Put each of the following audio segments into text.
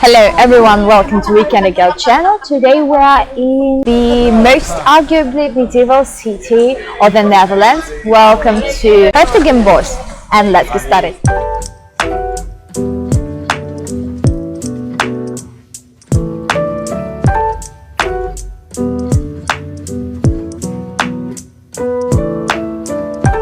Hello everyone, welcome to Weekendr channel. Today we are in the most arguably medieval city of the Netherlands. Welcome to s-Hertogenbosch and let's get started.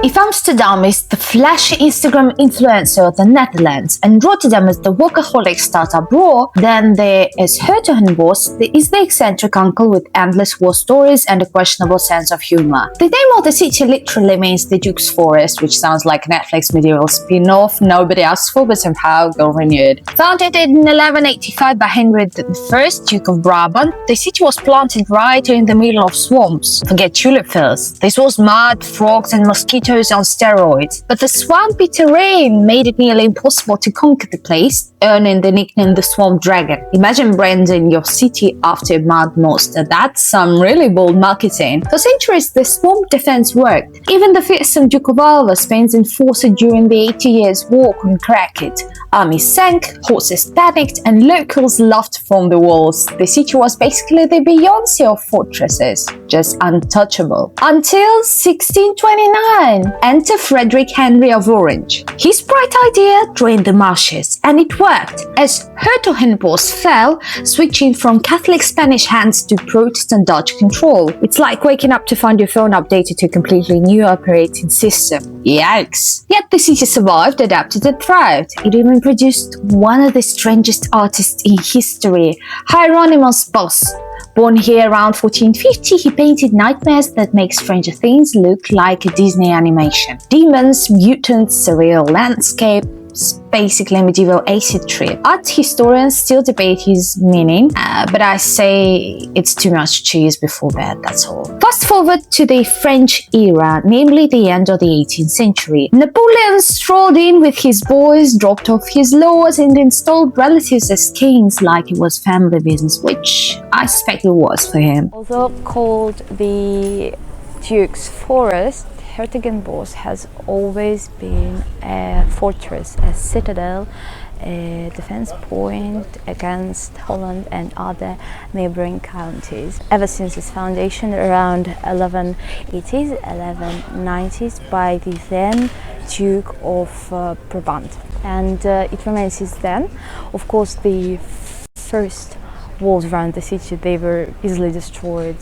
If Amsterdam is the flashy Instagram influencer of the Netherlands and Rotterdam is the workaholic startup raw, then there is s-Hertogenbosch is the eccentric uncle with endless war stories and a questionable sense of humor. The name of the city literally means the Duke's Forest, which sounds like Netflix medieval spin-off nobody asked for but somehow got renewed. Founded in 1185 by Henry I, Duke of Brabant, the city was planted right in the middle of swamps. Forget tulip fields. This was mud, frogs and mosquitoes on steroids, but the swampy terrain made it nearly impossible to conquer the place, earning the nickname the Swamp Dragon. Imagine branding your city after a mud monster. That's some really bold marketing. For centuries, the swamp defense worked. Even the fearsome Duke of Alva, Spain's enforcer during the 80 Years' War, couldn't crack it. Armies sank, horses panicked, and locals laughed from the walls. The city was basically the Beyoncé of fortresses, just untouchable. Until 1629. Enter Frederick Henry of Orange. His bright idea drained the marshes, and it worked, as s-Hertogenbosch fell, switching from Catholic Spanish hands to Protestant Dutch control. It's like waking up to find your phone updated to a completely new operating system. Yikes! Yet the city survived, adapted, and thrived. It even produced one of the strangest artists in history, Hieronymus Bosch. Born here around 1450, he painted nightmares that make Stranger Things look like a Disney animation. Demons, mutants, surreal landscapes, basically medieval acid trip. Art historians still debate his meaning, but I say it's too much cheese before bed, that's all. Fast forward to the French era, namely the end of the 18th century. Napoleon strolled in with his boys, dropped off his laws, and installed relatives as kings like it was family business, which I suspect it was for him. Although called the Duke's Forest, s-Hertogenbosch has always been a fortress, a citadel, a defense point against Holland and other neighboring counties. Ever since its foundation around 1180s, 1190s by the then Duke of Brabant. And it remains since then. Of course, the first walls around the city, they were easily destroyed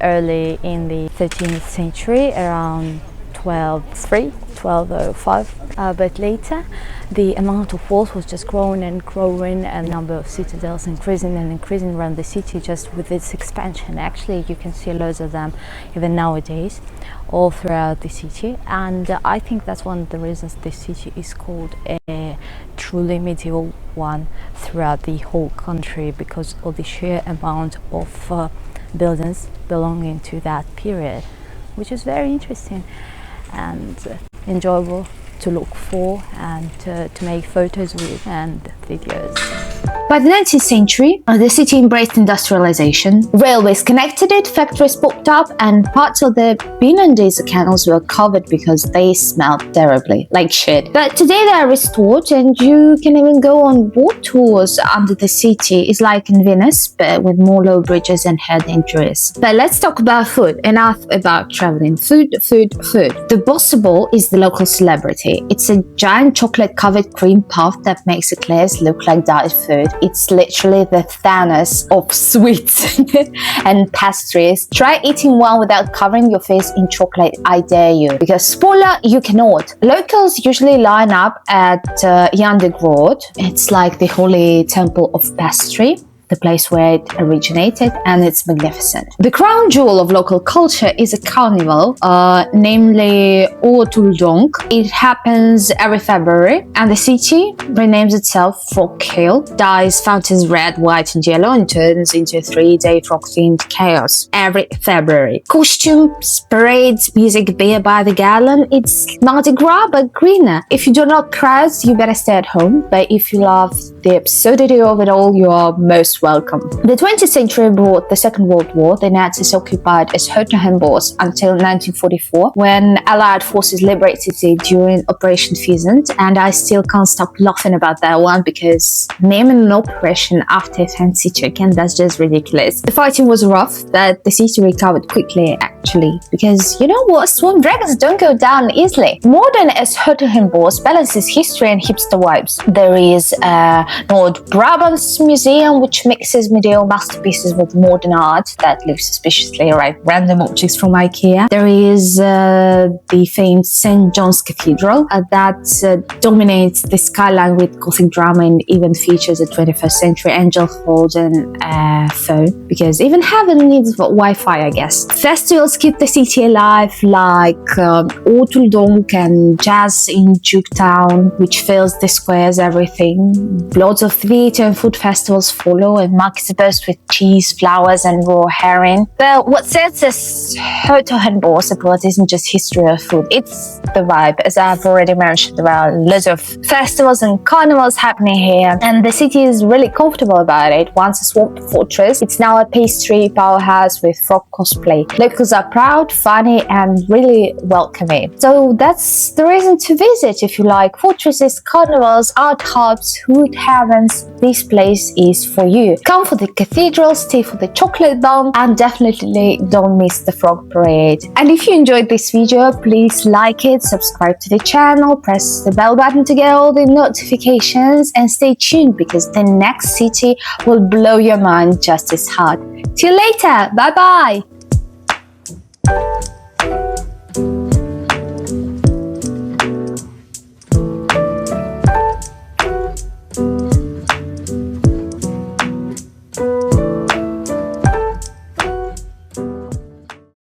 early in the 13th century, around 1205, but later the amount of walls was just growing and growing, and the number of citadels increasing and increasing around the city just with its expansion. Actually, you can see loads of them even nowadays all throughout the city, and I think that's one of the reasons this city is called a truly medieval one throughout the whole country, because of the sheer amount of buildings belonging to that period, which is very interesting and enjoyable to look for and to make photos with and videos. By the 19th century, the city embraced industrialization. Railways connected it, factories popped up, and parts of the Binnendienst canals were covered because they smelled terribly, like shit. But today they are restored, and you can even go on boat tours under the city. It's like in Venice, but with more low bridges and head injuries. But let's talk about food. Enough about traveling. Food. The Bossche Bol is the local celebrity. It's a giant chocolate-covered cream puff that makes eclairs look like diet food. It's literally the Thanos of sweets and pastries. Try eating one without covering your face in chocolate, I dare you. Because spoiler, you cannot. Locals usually line up at Weekendr. It's like the holy temple of pastry, the place where it originated, and it's magnificent. The crown jewel of local culture is a carnival, namely s-Hertogenbosch. It happens every February, and the city renames itself Frog Hill, dyes fountains red, white, and yellow, and turns into a 3-day frog-themed chaos every February. Costumes, parades, music, beer by the gallon. It's Mardi Gras, but greener. If you do not crowds, you better stay at home, but if you love the absurdity of it all, you are most most welcome. The 20th century brought the Second World War. The Nazis occupied s-Hertogenbosch until 1944, when Allied forces liberated it during Operation Pheasant, and I still can't stop laughing about that one because naming an operation after a fancy chicken, that's just ridiculous. The fighting was rough, but the city recovered quickly actually, because you know what, swamp dragons don't go down easily. Modern s-Hertogenbosch balances history and hipster vibes. There is a North Brabant's museum which mixes medieval masterpieces with modern art that looks suspiciously like random objects from IKEA. There is the famed St. John's Cathedral that dominates the skyline with Gothic drama and even features a 21st century angel holding a phone, because even heaven needs Wi-Fi, I guess. Festivals keep the city alive, like Otuldonk and Jazz in Juketown, which fills the squares, everything. Lots of theatre and food festivals follow, and markets burst with cheese, flowers and raw herring. But what sets s-Hertogenbosch apart isn't just history of food, it's the vibe. As I've already mentioned, there are lots of festivals and carnivals happening here, and the city is really comfortable about it. Once a swamp fortress, it's now a pastry powerhouse with frog cosplay. Locals are proud, funny and really welcoming. So that's the reason to visit if you like fortresses, carnivals, art hubs, food heavens. This place is for you. Come for the cathedral, stay for the chocolate dome, and definitely don't miss the frog parade. And if you enjoyed this video, please like it, subscribe to the channel, press the bell button to get all the notifications, and stay tuned because the next city will blow your mind just as hard. See you later. Bye bye.